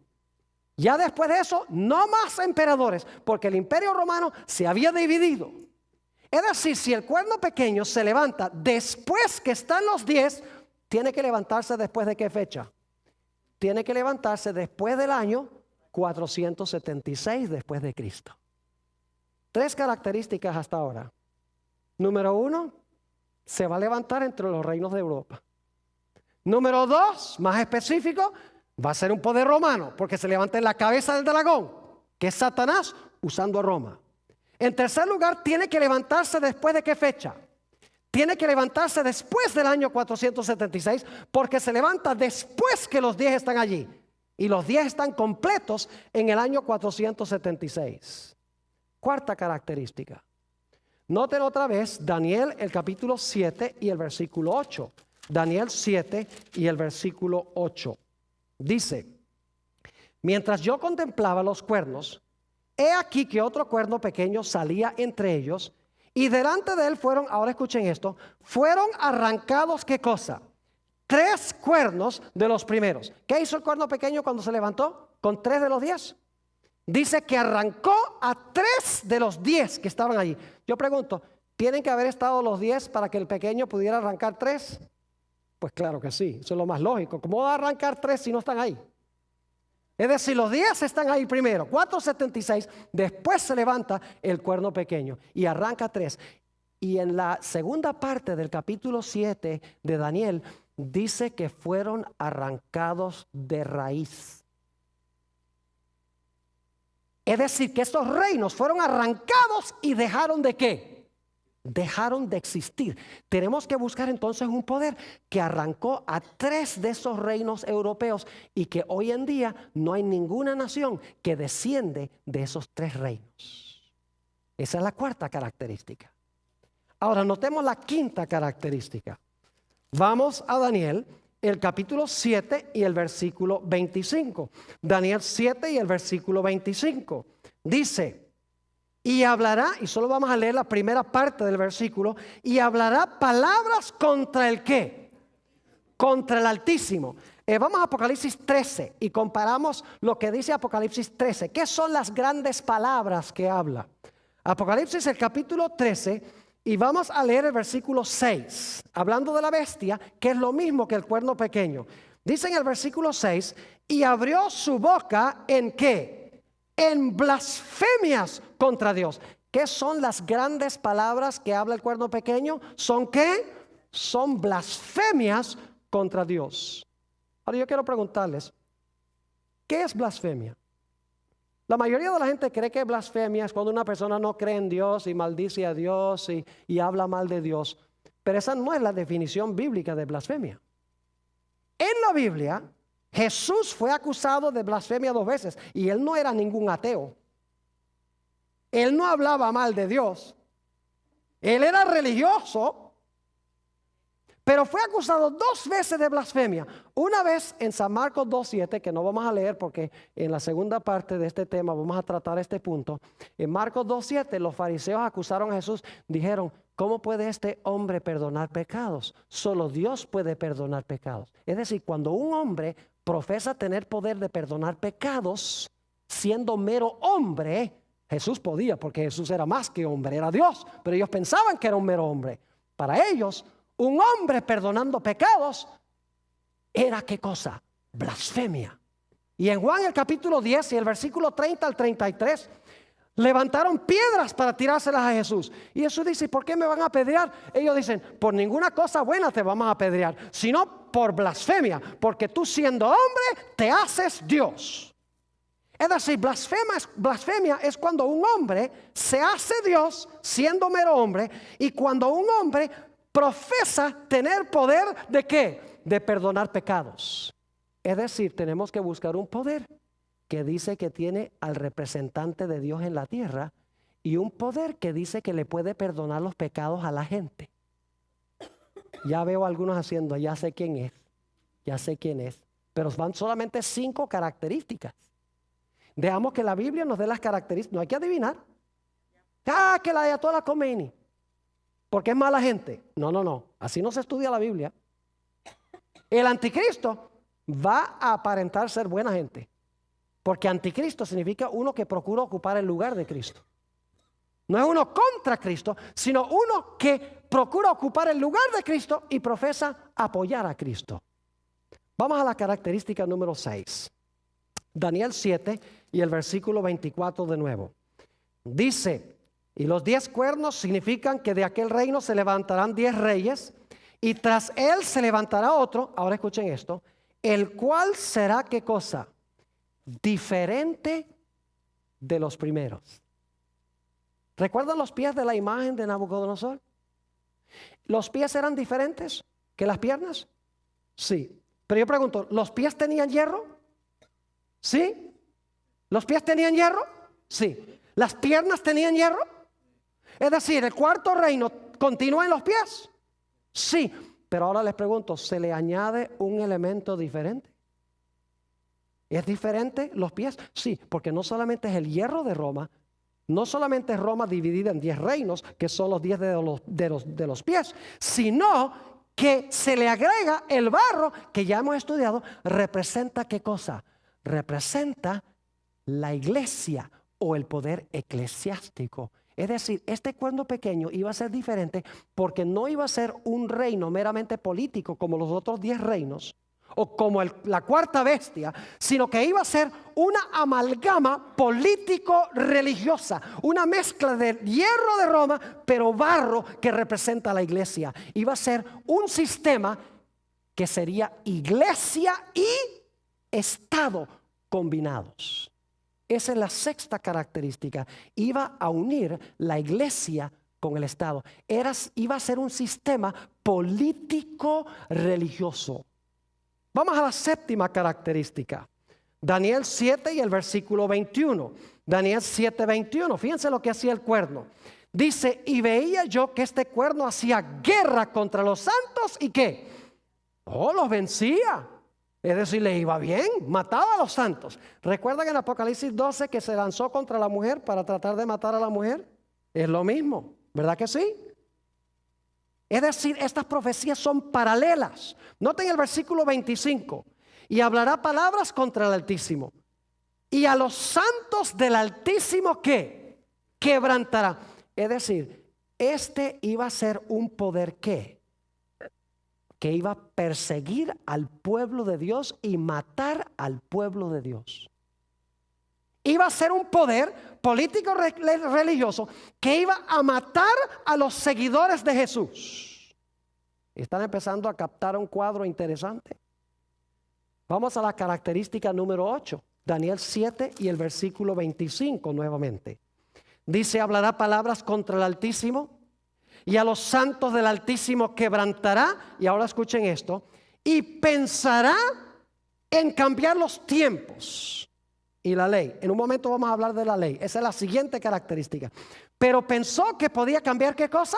Ya después de eso no más emperadores, porque el imperio romano se había dividido. Es decir, si el cuerno pequeño se levanta después que están los 10, tiene que levantarse después de qué fecha? Tiene que levantarse después del año 476 después de Cristo. 3 características hasta ahora. Número 1, se va a levantar entre los reinos de Europa. Número 2, más específico, va a ser un poder romano, porque se levanta en la cabeza del dragón, que es Satanás, usando a Roma. En tercer lugar, tiene que levantarse después de qué fecha? Tiene que levantarse después del año 476, porque se levanta después que los 10 están allí. Y los 10 están completos en el año 476. Cuarta característica. Noten otra vez Daniel el capítulo 7 y el versículo 8. Daniel 7 y el versículo 8. Dice, mientras yo contemplaba los cuernos, he aquí que otro cuerno pequeño salía entre ellos, y delante de él fueron, ahora escuchen esto, fueron arrancados, ¿qué cosa? 3 cuernos de los primeros. ¿Qué hizo el cuerno pequeño cuando se levantó? Con 3 de los 10. Dice que arrancó a 3 de los 10 que estaban allí. Yo pregunto, ¿tienen que haber estado los 10 para que el pequeño pudiera arrancar 3? Pues claro que sí, eso es lo más lógico. ¿Cómo va a arrancar 3 si no están ahí? Es decir, los 10 están ahí primero, 476, después se levanta el cuerno pequeño y arranca 3. Y en la segunda parte del capítulo 7 de Daniel, dice que fueron arrancados de raíz. Es decir, que estos reinos fueron arrancados y dejaron de ¿qué? Dejaron de existir. Tenemos que buscar entonces un poder que arrancó a 3 de esos reinos europeos y que hoy en día no hay ninguna nación que desciende de esos 3 reinos. Esa es la cuarta característica. Ahora notemos la quinta característica. Vamos a Daniel, el capítulo 7 y el versículo 25. Daniel 7 y el versículo 25. Dice, y hablará, y solo vamos a leer la primera parte del versículo, y hablará palabras contra el ¿qué? Contra el Altísimo. Vamos a Apocalipsis 13 y comparamos lo que dice Apocalipsis 13. ¿Qué son las grandes palabras que habla? Apocalipsis el capítulo 13 y vamos a leer el versículo 6, hablando de la bestia, que es lo mismo que el cuerno pequeño. Dice en el versículo 6, y abrió su boca ¿en qué? En blasfemias contra Dios. ¿Qué son las grandes palabras que habla el cuerno pequeño? ¿Son qué? Son blasfemias contra Dios. Ahora yo quiero preguntarles, ¿qué es blasfemia? La mayoría de la gente cree que blasfemia es cuando una persona no cree en Dios y maldice a Dios y habla mal de Dios. Pero esa no es la definición bíblica de blasfemia. En la Biblia, Jesús fue acusado de blasfemia 2 veces y él no era ningún ateo. Él no hablaba mal de Dios. Él era religioso, pero fue acusado 2 veces de blasfemia. Una vez en San Marcos 2:7, que no vamos a leer porque en la segunda parte de este tema vamos a tratar este punto. En Marcos 2:7 los fariseos acusaron a Jesús, dijeron: ¿cómo puede este hombre perdonar pecados? Solo Dios puede perdonar pecados. Es decir, cuando un hombre profesa tener poder de perdonar pecados, siendo mero hombre, Jesús podía, porque Jesús era más que hombre, era Dios, pero ellos pensaban que era un mero hombre. Para ellos, un hombre perdonando pecados era ¿qué cosa? Blasfemia. Y en Juan el capítulo 10 y el versículo 30 al 33, levantaron piedras para tirárselas a Jesús. Y Jesús dice: ¿por qué me van a apedrear? Ellos dicen: por ninguna cosa buena te vamos a apedrear, sino por blasfemia, porque tú siendo hombre te haces Dios. Es decir, blasfemia es cuando un hombre se hace Dios siendo mero hombre, y cuando un hombre profesa tener poder ¿de qué? De perdonar pecados. Es decir, tenemos que buscar un poder que dice que tiene al representante de Dios en la tierra, y un poder que dice que le puede perdonar los pecados a la gente. Ya veo a algunos haciendo, ya sé quién es, pero van solamente 5 características. Dejamos que la Biblia nos dé las características, no hay que adivinar. Que la Ayatollah Khomeini, porque es mala gente. No, así no se estudia la Biblia. El anticristo va a aparentar ser buena gente, porque anticristo significa uno que procura ocupar el lugar de Cristo. No es uno contra Cristo, sino uno que procura ocupar el lugar de Cristo y profesa apoyar a Cristo. Vamos a la característica número 6. Daniel 7 y el versículo 24 de nuevo. Dice: y los 10 cuernos significan que de aquel reino se levantarán 10 reyes, y tras él se levantará otro, ahora escuchen esto, el cual será ¿qué cosa? Diferente de los primeros. ¿Recuerdan los pies de la imagen de Nabucodonosor? ¿Los pies eran diferentes que las piernas? Sí. Pero yo pregunto, ¿los pies tenían hierro? ¿Sí? ¿Los pies tenían hierro? Sí. ¿Las piernas tenían hierro? Es decir, ¿el cuarto reino continúa en los pies? Sí. Pero ahora les pregunto, ¿se le añade un elemento diferente? ¿Es diferente los pies? Sí, porque no solamente es el hierro de Roma, no solamente es Roma dividida en 10 reinos, que son los 10 de los pies, sino que se le agrega el barro, que ya hemos estudiado, representa ¿qué cosa? Representa la iglesia o el poder eclesiástico. Es decir, este cuerno pequeño iba a ser diferente porque no iba a ser un reino meramente político como los otros 10 reinos o como la cuarta bestia, sino que iba a ser una amalgama político-religiosa, una mezcla de hierro de Roma, pero barro que representa a la iglesia. Iba a ser un sistema que sería iglesia y Estado combinados. Esa es la 6ª característica. Iba a unir la iglesia con el Estado. Iba a ser un sistema político religioso. Vamos a la 7ª característica. Daniel 7 y el versículo 21. Daniel 7:21. Fíjense lo que hacía el cuerno. Dice: y veía yo que este cuerno hacía guerra contra los santos y ¿qué? Los vencía. Es decir, le iba bien, mataba a los santos. ¿Recuerdan en Apocalipsis 12 que se lanzó contra la mujer para tratar de matar a la mujer? Es lo mismo, ¿verdad que sí? Es decir, estas profecías son paralelas. Noten el versículo 25. Y hablará palabras contra el Altísimo. Y a los santos del Altísimo, ¿qué? Quebrantará. Es decir, este iba a ser un poder ¿qué? Que iba a perseguir al pueblo de Dios y matar al pueblo de Dios. Iba a ser un poder político religioso que iba a matar a los seguidores de Jesús. ¿Están empezando a captar un cuadro interesante? Vamos a la característica número 8. Daniel 7 y el versículo 25 nuevamente. Dice: hablará palabras contra el Altísimo y a los santos del Altísimo quebrantará. Y ahora escuchen esto: y pensará en cambiar los tiempos y la ley. En un momento vamos a hablar de la ley. Esa es la siguiente característica. Pero pensó que podía cambiar ¿qué cosa?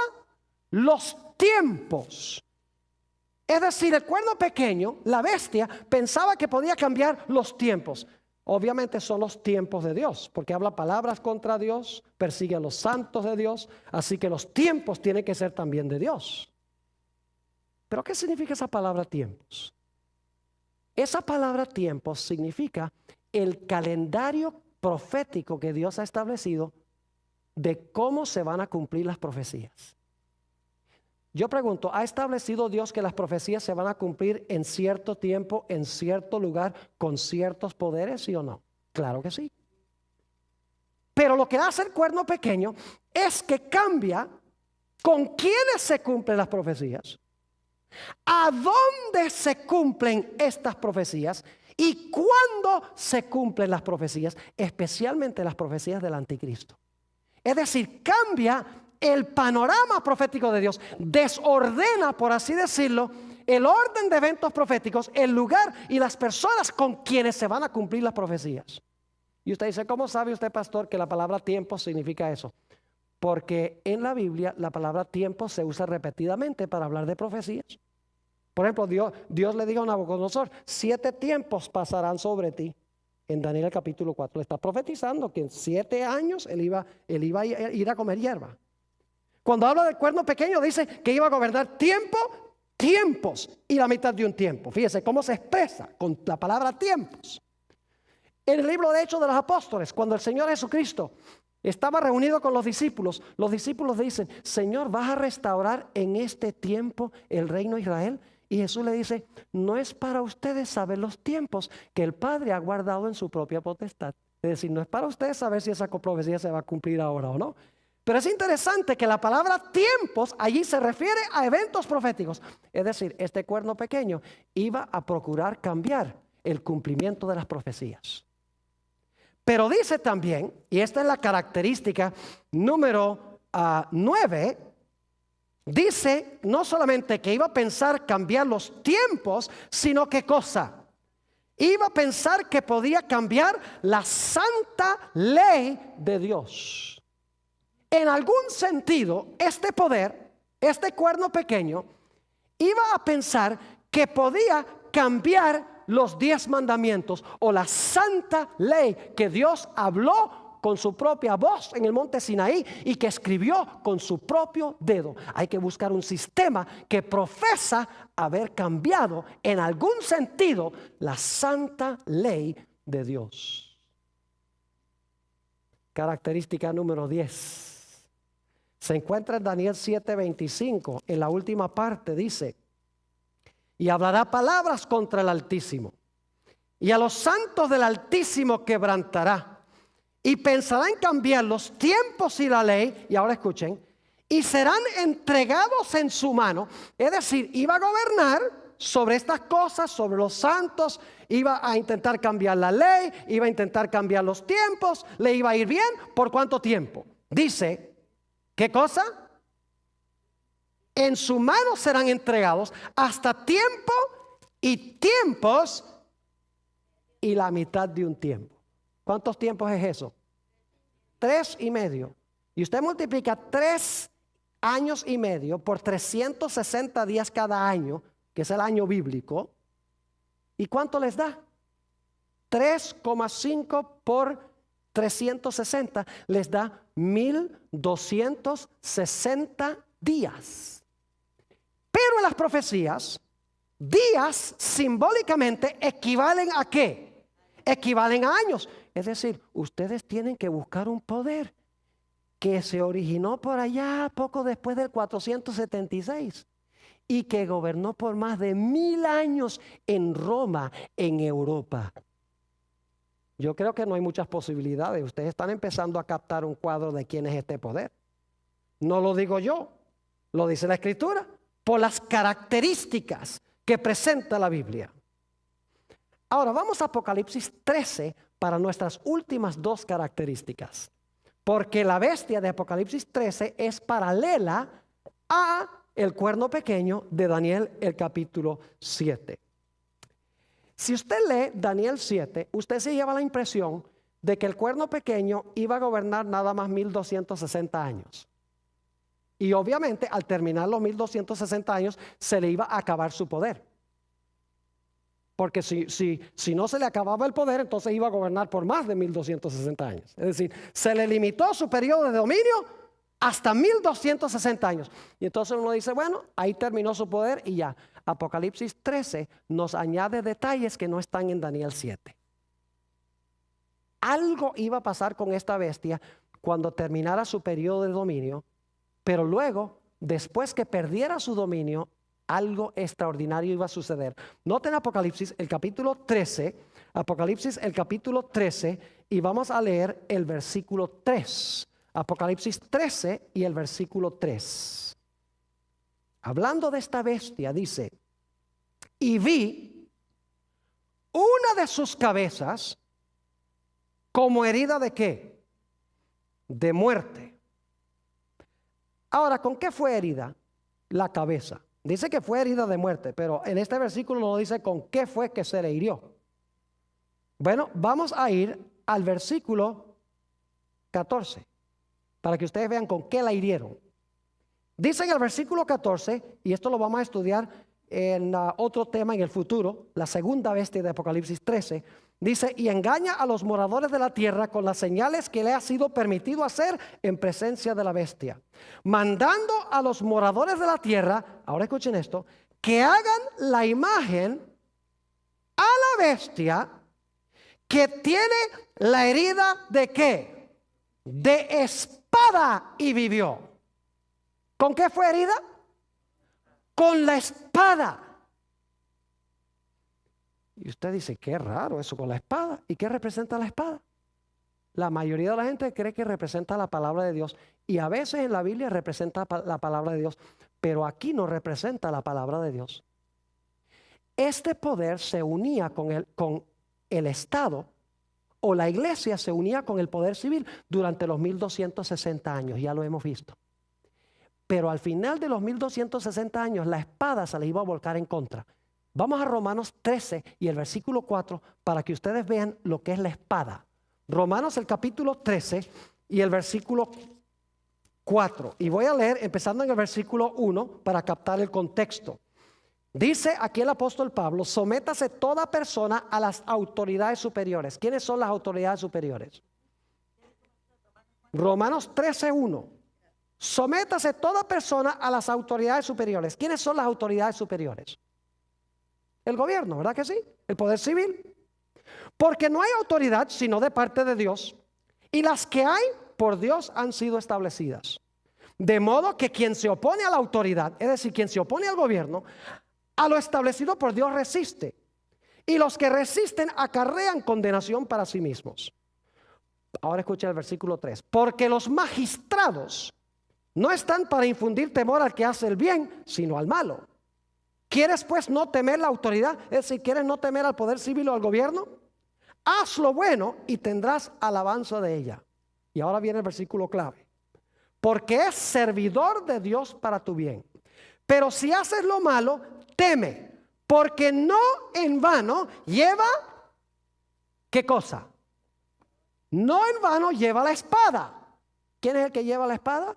Los tiempos. Es decir, el cuerno pequeño, la bestia, pensaba que podía cambiar los tiempos. Obviamente son los tiempos de Dios, porque habla palabras contra Dios, persigue a los santos de Dios, así que los tiempos tienen que ser también de Dios. ¿Pero qué significa esa palabra tiempos? Esa palabra tiempos significa el calendario profético que Dios ha establecido de cómo se van a cumplir las profecías. Yo pregunto, ¿ha establecido Dios que las profecías se van a cumplir en cierto tiempo, en cierto lugar, con ciertos poderes, sí o no? Claro que sí. Pero lo que hace el cuerno pequeño es que cambia con quiénes se cumplen las profecías, a dónde se cumplen estas profecías y cuándo se cumplen las profecías, especialmente las profecías del anticristo. Es decir, cambia el panorama profético de Dios, desordena, por así decirlo, el orden de eventos proféticos, el lugar y las personas con quienes se van a cumplir las profecías. Y usted dice, ¿cómo sabe usted, pastor, que la palabra tiempo significa eso? Porque en la Biblia la palabra tiempo se usa repetidamente para hablar de profecías. Por ejemplo, Dios le dijo a Nabucodonosor, 7 tiempos pasarán sobre ti. En Daniel capítulo 4 le está profetizando que en 7 años él iba a ir a comer hierba. Cuando habla del cuerno pequeño dice que iba a gobernar tiempos y la mitad de un tiempo. Fíjese cómo se expresa con la palabra tiempos. En el libro de Hechos de los Apóstoles, cuando el Señor Jesucristo estaba reunido con los discípulos dicen, Señor, ¿vas a restaurar en este tiempo el reino de Israel? Y Jesús le dice, no es para ustedes saber los tiempos que el Padre ha guardado en su propia potestad. Es decir, no es para ustedes saber si esa profecía se va a cumplir ahora o no. Pero es interesante que la palabra tiempos allí se refiere a eventos proféticos. Es decir, este cuerno pequeño iba a procurar cambiar el cumplimiento de las profecías. Pero dice también, y esta es la característica número 9, dice no solamente que iba a pensar cambiar los tiempos, sino que cosa. Iba a pensar que podía cambiar la santa ley de Dios. En algún sentido, este poder, este cuerno pequeño, iba a pensar que podía cambiar los 10 mandamientos o la santa ley que Dios habló con su propia voz en el monte Sinaí y que escribió con su propio dedo. Hay que buscar un sistema que profesa haber cambiado en algún sentido la santa ley de Dios. Característica número 10. Se encuentra en Daniel 7:25, en la última parte dice, y hablará palabras contra el Altísimo, y a los santos del Altísimo quebrantará, y pensará en cambiar los tiempos y la ley, y ahora escuchen, y serán entregados en su mano. Es decir, iba a gobernar sobre estas cosas, sobre los santos, iba a intentar cambiar la ley, iba a intentar cambiar los tiempos, le iba a ir bien. ¿Por cuánto tiempo? Dice, ¿qué cosa? En su mano serán entregados hasta tiempo y tiempos y la mitad de un tiempo. ¿Cuántos tiempos es eso? 3,5. Y usted multiplica 3 años y medio por 360 días cada año, que es el año bíblico. ¿Y cuánto les da? 3,5 por 360 les da 1260 días. Pero en las profecías, días simbólicamente equivalen ¿a qué? Equivalen a años. Es decir, ustedes tienen que buscar un poder que se originó por allá poco después del 476 y que gobernó por más de 1000 años en Roma, en Europa. Yo creo que no hay muchas posibilidades. Ustedes están empezando a captar un cuadro de quién es este poder. No lo digo yo, lo dice la Escritura, por las características que presenta la Biblia. Ahora vamos a Apocalipsis 13 para nuestras últimas 2 características. Porque la bestia de Apocalipsis 13 es paralela a el cuerno pequeño de Daniel, el capítulo 7. Si usted lee Daniel 7, usted se lleva la impresión de que el cuerno pequeño iba a gobernar nada más 1260 años. Y obviamente al terminar los 1260 años se le iba a acabar su poder. Porque si no se le acababa el poder, entonces iba a gobernar por más de 1260 años. Es decir, se le limitó su periodo de dominio hasta 1260 años. Y entonces uno dice, bueno, ahí terminó su poder y ya. Apocalipsis 13 nos añade detalles que no están en Daniel 7. Algo iba a pasar con esta bestia cuando terminara su periodo de dominio, pero luego, después que perdiera su dominio, algo extraordinario iba a suceder. Noten Apocalipsis, el capítulo 13, Apocalipsis, el capítulo 13, y vamos a leer el versículo 3. Apocalipsis 13 y el versículo 3. Hablando de esta bestia, dice, y vi una de sus cabezas como herida de ¿qué? De muerte. Ahora, ¿con qué fue herida? La cabeza. Dice que fue herida de muerte, pero en este versículo no dice con qué fue que se le hirió. Bueno, vamos a ir al versículo 14, para que ustedes vean con qué la hirieron. Dice en el versículo 14, y esto lo vamos a estudiar en otro tema en el futuro, la segunda bestia de Apocalipsis 13, dice, y engaña a los moradores de la tierra con las señales que le ha sido permitido hacer en presencia de la bestia, mandando a los moradores de la tierra, ahora escuchen esto, que hagan la imagen a la bestia que tiene la herida de ¿qué? De espada y vivió. ¿Con qué fue herida? Con la espada. Y usted dice, qué raro eso con la espada. ¿Y qué representa la espada? La mayoría de la gente cree que representa la palabra de Dios. Y a veces en la Biblia representa la palabra de Dios. Pero aquí no representa la palabra de Dios. Este poder se unía con el Estado, o la iglesia se unía con el poder civil durante los 1260 años. Ya lo hemos visto. Pero al final de los 1260 años la espada se le iba a volcar en contra. Vamos a Romanos 13 y el versículo 4 para que ustedes vean lo que es la espada. Romanos el capítulo 13 y el versículo 4. Y voy a leer empezando en el versículo 1 para captar el contexto. Dice aquí el apóstol Pablo, sométase toda persona a las autoridades superiores. ¿Quiénes son las autoridades superiores? Romanos 13:1. Sométase toda persona a las autoridades superiores. ¿Quiénes son las autoridades superiores? El gobierno, ¿verdad que sí? El poder civil. Porque no hay autoridad sino de parte de Dios. Y las que hay por Dios han sido establecidas. De modo que quien se opone a la autoridad, es decir, quien se opone al gobierno, a lo establecido por Dios resiste. Y los que resisten acarrean condenación para sí mismos. Ahora escucha el versículo 3. Porque los magistrados no están para infundir temor al que hace el bien, sino al malo. ¿Quieres pues no temer la autoridad? Es decir, ¿quieres no temer al poder civil o al gobierno? Haz lo bueno y tendrás alabanza de ella. Y ahora viene el versículo clave. Porque es servidor de Dios para tu bien. Pero si haces lo malo, teme, porque no en vano lleva, ¿qué cosa? No en vano lleva la espada. ¿Quién es el que lleva la espada?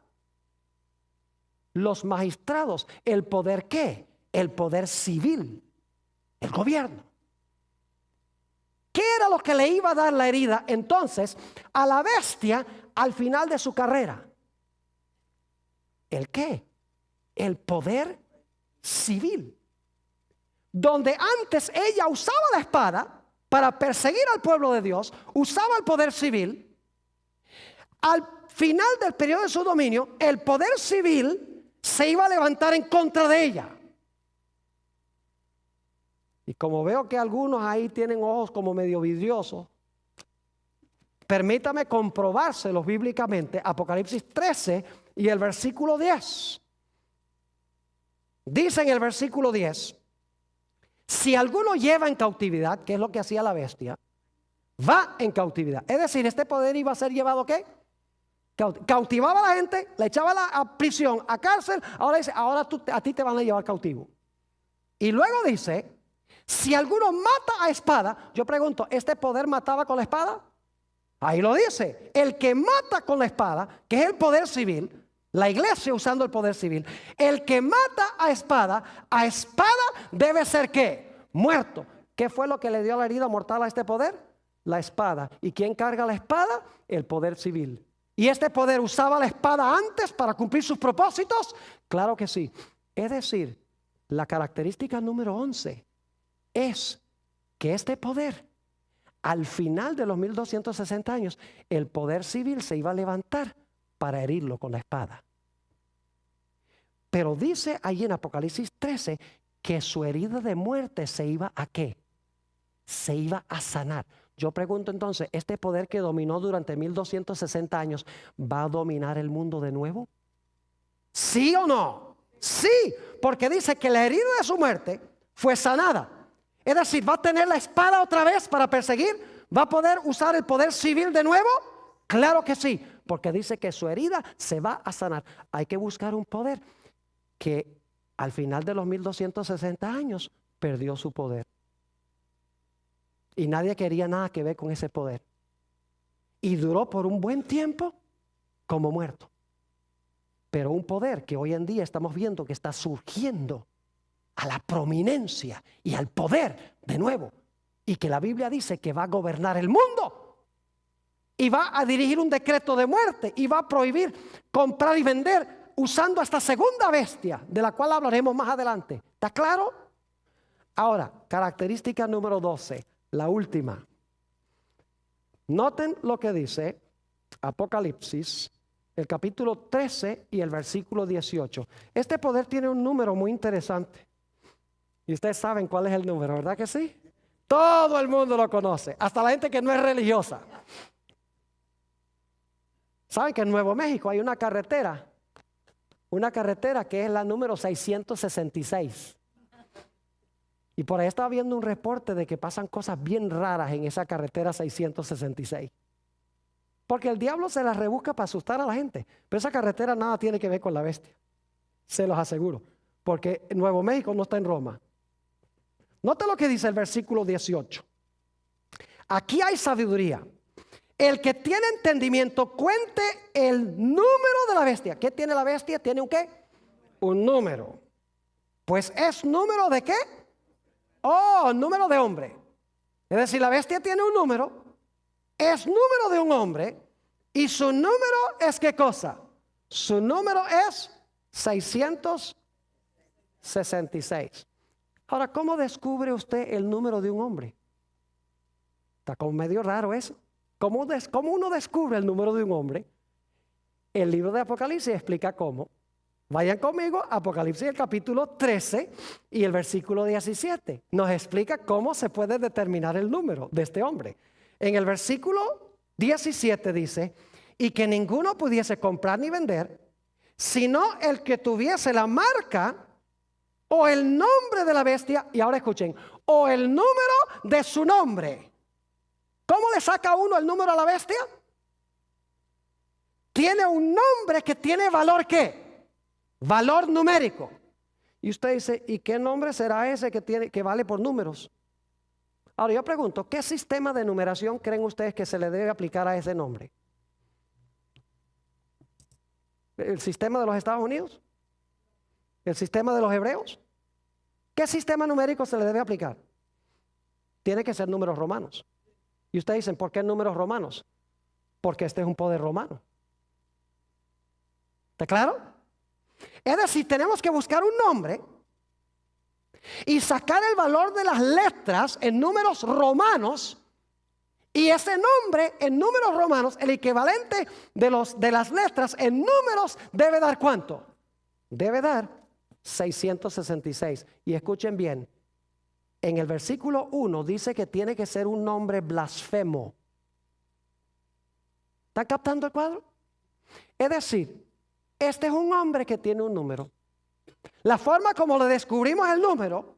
Los magistrados. ¿El poder qué? El poder civil, el gobierno. ¿Qué era lo que le iba a dar la herida entonces a la bestia al final de su carrera? ¿El qué? El poder civil. Donde antes ella usaba la espada para perseguir al pueblo de Dios, usaba el poder civil. Al final del periodo de su dominio, el poder civil se iba a levantar en contra de ella. Y como veo que algunos ahí tienen ojos como medio vidriosos, permítame comprobárselos bíblicamente. Apocalipsis 13 y el versículo 10. Dice en el versículo 10, si alguno lleva en cautividad, que es lo que hacía la bestia, va en cautividad. Es decir, este poder iba a ser llevado ¿qué? Cautivaba a la gente, la echaba a prisión, a cárcel. Ahora dice, ahora a ti te van a llevar cautivo. Y luego dice, Si alguno mata a espada, yo pregunto, ¿este poder mataba con la espada? Ahí lo dice, el que mata con la espada, que es el poder civil, la iglesia usando el poder civil, el que mata a espada debe ser ¿qué? Muerto. ¿Qué fue lo que le dio la herida mortal a este poder? La espada. ¿Y quién carga la espada? El poder civil. ¿Y este poder usaba la espada antes para cumplir sus propósitos? Claro que sí. Es decir, la característica número 11 es que este poder, al final de los 1260 años, el poder civil se iba a levantar para herirlo con la espada. Pero dice allí en Apocalipsis 13 que su herida de muerte se iba a ¿qué? Se iba a sanar. Yo pregunto entonces, ¿este poder que dominó durante 1260 años va a dominar el mundo de nuevo? ¿Sí o no? Sí, porque dice que la herida de su muerte fue sanada. Es decir, ¿va a tener la espada otra vez para perseguir? ¿Va a poder usar el poder civil de nuevo? Claro que sí, porque dice que su herida se va a sanar. Hay que buscar un poder que al final de los 1260 años perdió su poder. Y nadie quería nada que ver con ese poder. Y duró por un buen tiempo como muerto. Pero un poder que hoy en día estamos viendo que está surgiendo a la prominencia y al poder de nuevo. Y que la Biblia dice que va a gobernar el mundo. Y va a dirigir un decreto de muerte. Y va a prohibir comprar y vender usando esta segunda bestia, de la cual hablaremos más adelante. ¿Está claro? Ahora, característica número 12, la última. Noten lo que dice Apocalipsis, el capítulo 13 y el versículo 18. Este poder tiene un número muy interesante. Y ustedes saben cuál es el número, ¿verdad que sí? Todo el mundo lo conoce, hasta la gente que no es religiosa. ¿Saben que en Nuevo México hay una carretera que es la número 666? Y por ahí estaba viendo un reporte de que pasan cosas bien raras en esa carretera 666. Porque el diablo se las rebusca para asustar a la gente. Pero esa carretera nada tiene que ver con la bestia. Se los aseguro. Porque Nuevo México no está en Roma. Nota lo que dice el versículo 18. Aquí hay sabiduría. El que tiene entendimiento cuente el número de la bestia. ¿Qué tiene la bestia? ¿Tiene un qué? Un número. Pues es número de qué? Oh, número de hombre. Es decir, la bestia tiene un número. Es número de un hombre. Y su número es ¿qué cosa? Su número es 666. Ahora, ¿cómo descubre usted el número de un hombre? Está como medio raro eso. ¿Cómo uno descubre el número de un hombre? El libro de Apocalipsis explica cómo. Vayan conmigo a Apocalipsis el capítulo 13 y el versículo 17. Nos explica cómo se puede determinar el número de este hombre. En el versículo 17 dice, y que ninguno pudiese comprar ni vender, sino el que tuviese la marca o el nombre de la bestia, y ahora escuchen, o el número de su nombre. ¿Cómo le saca uno el número a la bestia? Tiene un nombre que tiene valor ¿qué? Valor numérico. Y usted dice, ¿y qué nombre será ese que vale por números? Ahora yo pregunto, ¿qué sistema de numeración creen ustedes que se le debe aplicar a ese nombre? ¿El sistema de los Estados Unidos? ¿El sistema de los hebreos? ¿Qué sistema numérico se le debe aplicar? Tiene que ser números romanos. Y ustedes dicen, ¿por qué números romanos? Porque este es un poder romano. ¿Está claro? Es decir, tenemos que buscar un nombre y sacar el valor de las letras en números romanos. Y ese nombre en números romanos, el equivalente de las letras en números, debe dar ¿cuánto? Debe dar 666. Y escuchen bien, en el versículo 1 dice que tiene que ser un nombre blasfemo. ¿Está captando el cuadro? Es decir, este es un hombre que tiene un número. La forma como le descubrimos el número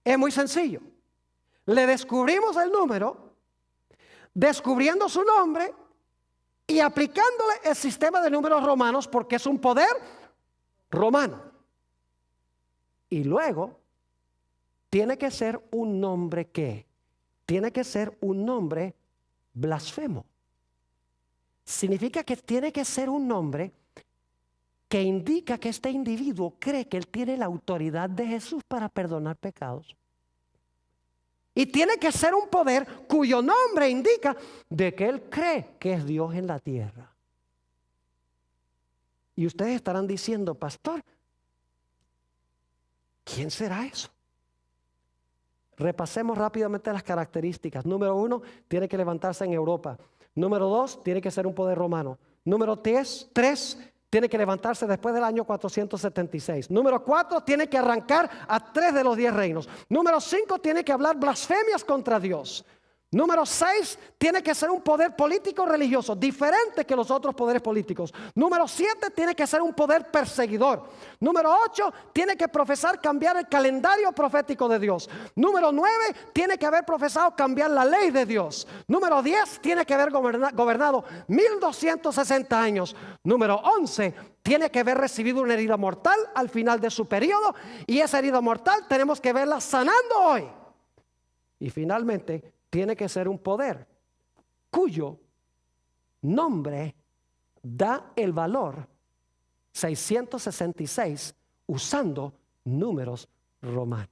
es muy sencillo. Le descubrimos el número descubriendo su nombre y aplicándole el sistema de números romanos porque es un poder romano. Y luego tiene que ser un nombre que, tiene que ser un nombre blasfemo. Significa que tiene que ser un nombre que indica que este individuo cree que él tiene la autoridad de Jesús para perdonar pecados. Y tiene que ser un poder cuyo nombre indica de que él cree que es Dios en la tierra. Y ustedes estarán diciendo, pastor, ¿quién será eso? Repasemos rápidamente las características. Número 1, tiene que levantarse en Europa. Número 2, tiene que ser un poder romano. Número 3, tiene que levantarse después del año 476. Número 4, tiene que arrancar a 3 de los 10 reinos. Número 5, tiene que hablar blasfemias contra Dios. Número 6, tiene que ser un poder político religioso, diferente que los otros poderes políticos. Número 7, tiene que ser un poder perseguidor. Número 8, tiene que profesar cambiar el calendario profético de Dios. Número 9, tiene que haber profesado cambiar la ley de Dios. Número 10, tiene que haber gobernado 1260 años. Número 11, tiene que haber recibido una herida mortal al final de su periodo, y esa herida mortal tenemos que verla sanando hoy. Y finalmente, tiene que ser un poder cuyo nombre da el valor 666 usando números romanos.